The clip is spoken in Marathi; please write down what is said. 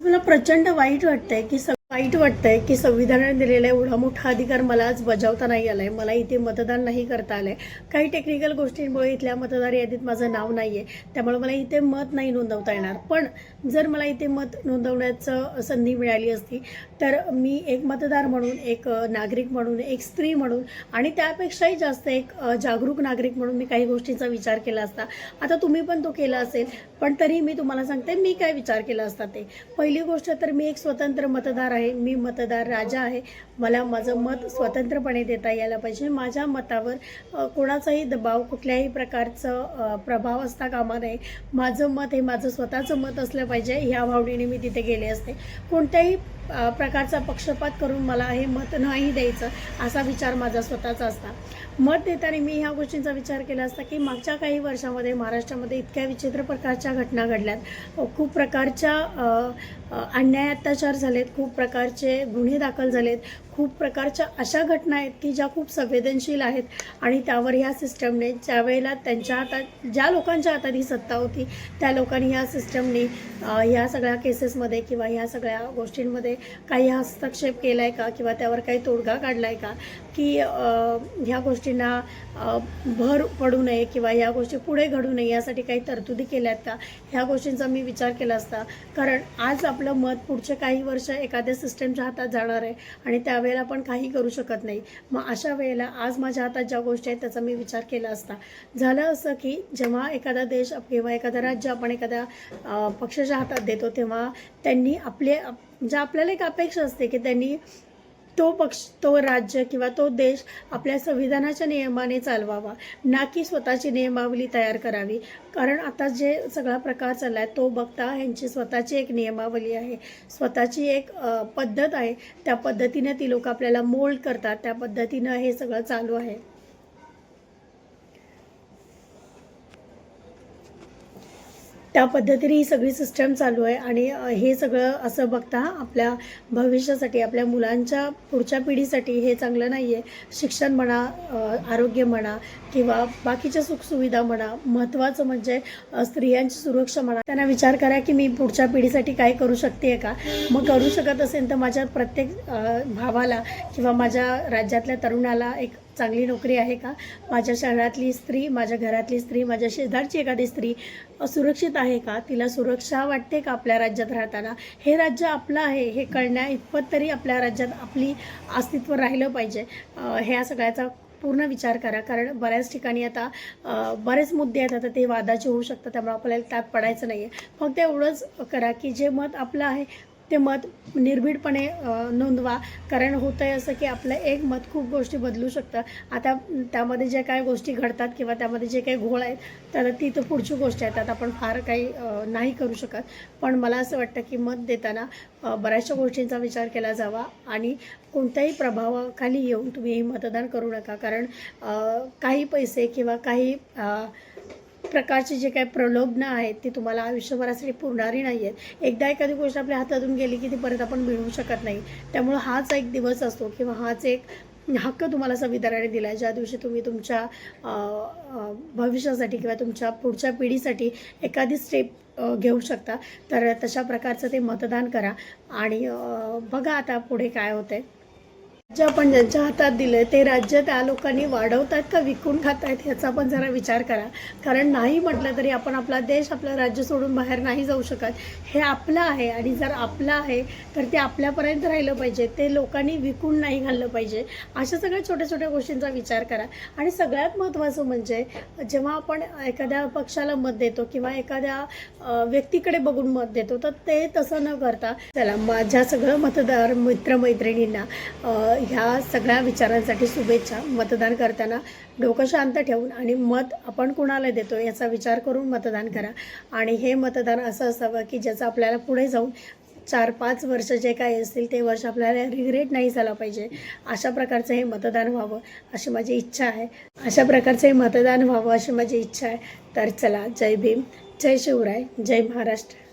मला प्रचंड वाईट वाटतंय की संविधानाने दिलेला एवढा मोठा अधिकार मला आज बजावता नाही आलाय. मला इथे मतदान नाही करता आलंय. काही टेक्निकल गोष्टींमुळे इथल्या मतदार यादीत माझं नाव नाहीये, त्यामुळे मला इथे मत नाही नोंदवता येणार. पण जर मला इथे मत नोंदवण्याचं संधी मिळाली असती तर मी एक मतदार म्हणून, एक नागरिक म्हणून, एक स्त्री म्हणून आणि त्यापेक्षाही जास्त एक जागरूक नागरिक म्हणून मी काही गोष्टींचा विचार केला असता. आता तुम्ही पण तो केला असेल, पण तरी मी तुम्हाला सांगते मी काय विचार केला असता. ते पहिली गोष्ट तर मी एक स्वतंत्र मतदार आहे. मी मतदार राजा आहे. मला माझं मत स्वतंत्रपणे देता यायला पाहिजे. माझ्या मतावर कोणाचाही दबाव, कुठल्याही प्रकारचं प्रभाव असता कामा नये. माझं मत हे माझं स्वतःचं मत असलं पाहिजे. ह्या भावनेने मी तिथे गेले असते. कोणत्याही प्रकारचा पक्षपात करून मला हे मत नाही द्यायचं असा विचार माझा स्वतःचा असता. मत देताना मी ह्या गोष्टींचा विचार केला असता की मागच्या काही वर्षामध्ये महाराष्ट्रामध्ये इतक्या विचित्र प्रकारच्या घटना घडल्यात, खूप प्रकारच्या अन्याय अत्याचार झालेत, खूप प्रकारचे गुन्हे दाखल झालेत, खूप प्रकारच्या अशा घटना आहेत की ज्या खूप संवेदनशील आहेत आणि त्यावर ह्या सिस्टमने ज्यावेळेला त्यांच्या हातात, ज्या लोकांच्या हातात ही सत्ता होती त्या लोकांनी ह्या सिस्टमने ह्या सगळ्या केसेसमध्ये किंवा ह्या सगळ्या गोष्टींमध्ये काही हस्तक्षेप केला आहे का किंवा त्यावर काही तोडगा काढला आहे का की ह्या गोष्टींना भर पडू नये किंवा ह्या गोष्टी पुढे घडू नये यासाठी काही तरतुदी केल्या आहेत का, ह्या गोष्टींचा मी विचार केला असता. कारण आज आपलं मत पुढचे काही वर्ष एखाद्या सिस्टमच्या हातात जाणार आहे आणि त्यावेळेला आपण काही करू शकत नाही. मग अशा वेळेला आज माझ्या हातात ज्या गोष्टी आहेत त्याचा मी विचार केला असता. झालं असं की जेव्हा एखादा देश किंवा एखादं राज्य आपण एखाद्या पक्षाच्या हातात देतो तेव्हा त्यांनी ज्या आपल्याला एक अपेक्षा असते की त्यांनी तो पक्ष, तो राज्य किंवा तो देश आपल्या संविधानाच्या नियमाने चालवावा, ना की स्वतःची नियमावली तयार करावी. कारण आता जे सगळा प्रकार चालला आहे तो बघता ह्यांची स्वतःची एक नियमावली आहे, स्वतःची एक पद्धत आहे. त्या पद्धतीने ती लोक आपल्याला मोल्ड करतात, त्या पद्धतीनं हे सगळं चालू आहे. त्या पद्धतीने ही सगळी सिस्टम चालू आहे आणि हे सगळं असं बघता आपल्या भविष्यासाठी, आपल्या मुलांच्या पुढच्या पिढीसाठी हे चांगलं नाही आहे. शिक्षण म्हणा, आरोग्य म्हणा किंवा बाकीच्या सुखसुविधा म्हणा, महत्त्वाचं म्हणजे स्त्रियांची सुरक्षा म्हणा. त्यांना विचार करा की मी पुढच्या पिढीसाठी काय करू शकते का. मग करू शकत असेल तर माझ्या प्रत्येक भावाला किंवा माझ्या राज्यातल्या तरुणाला एक चांगली नोकरी आहे का, माझ्या शहरातली स्त्री, माझ्या घरातली स्त्री, माझ्या शेजारची एखादी स्त्री सुरक्षित आहे का, तिला सुरक्षा वाटते का आपल्या राज्यात राहताना. हे राज्य आपलं आहे हे कळण्या इतपत तरी आपल्या राज्यात आपली अस्तित्व राहिलं पाहिजे. ह्या सगळ्याचा पूर्ण विचार करा. कारण बऱ्याच ठिकाणी आता बरेच मुद्दे आहेत, आता ते वादाचे होऊ शकतात, त्यामुळे आपल्याला त्यात पडायचं नाही आहे. फक्त एवढंच करा की जे मत आपलं आहे ते मत निर्भीडपणे नोंदवा. कारण होतं आहे असं की आपलं एक मत खूप गोष्टी बदलू शकतं. आता त्यामध्ये ज्या काही गोष्टी घडतात किंवा त्यामध्ये जे काही घोळ आहेत तर ती तर पुढची गोष्ट आहे, त्यात आपण फार काही नाही करू शकत. पण मला असं वाटतं की मत देताना बऱ्याचशा गोष्टींचा विचार केला जावा आणि कोणत्याही प्रभावाखाली येऊन तुम्ही मतदान करू नका. कारण काही पैसे किंवा काही प्रकारचे जे काही प्रलोभनं आहेत ती तुम्हाला आयुष्यभरासाठी पुरणारी नाही आहेत. एकदा एखादी गोष्ट आपल्या हातातून गेली की ती परत आपण मिळवू शकत नाही. त्यामुळं हाच एक दिवस असतो किंवा हाच एक हक्क तुम्हाला संविधानाने दिला आहे, ज्या दिवशी तुम्ही तुमच्या भविष्यासाठी किंवा तुमच्या पुढच्या पिढीसाठी एखादी स्टेप घेऊ शकता. तर तशा प्रकारचं ते मतदान करा आणि बघा आता पुढे काय होतंय. राज्य आपण ज्यांच्या हातात दिलं ते राज्य त्या लोकांनी वाढवतात का विकून खात आहेत ह्याचा पण जरा विचार करा. कारण नाही म्हटलं तरी आपण आपला देश, आपलं राज्य सोडून बाहेर नाही जाऊ शकत. हे आपलं आहे आणि जर आपलं आहे तर ते आपल्यापर्यंत राहिलं पाहिजे, ते लोकांनी विकून नाही घाललं पाहिजे. अशा सगळ्या छोट्या छोट्या गोष्टींचा विचार करा. आणि सगळ्यात महत्त्वाचं म्हणजे जेव्हा आपण एखाद्या पक्षाला मत देतो किंवा एखाद्या व्यक्तीकडे बघून मत देतो तर ते तसं न करता, चला माझ्या सगळं मतदार मित्रमैत्रिणींना ह्या सगळ्या विचारांसाठी शुभेच्छा. मतदान करताना डोकं शांत ठेवून आणि मत आपण कुणाला देतो याचा विचार करून मतदान करा. आणि हे मतदान असं असावं की ज्याचं आपल्याला पुढे जाऊन 4-5 वर्ष जे काही असतील ते वर्ष आपल्याला रिग्रेट नाही झाला पाहिजे. अशा प्रकारचं हे मतदान व्हावं अशी माझी इच्छा आहे. तर चला, जय भीम, जय शिवराय, जय महाराष्ट्र.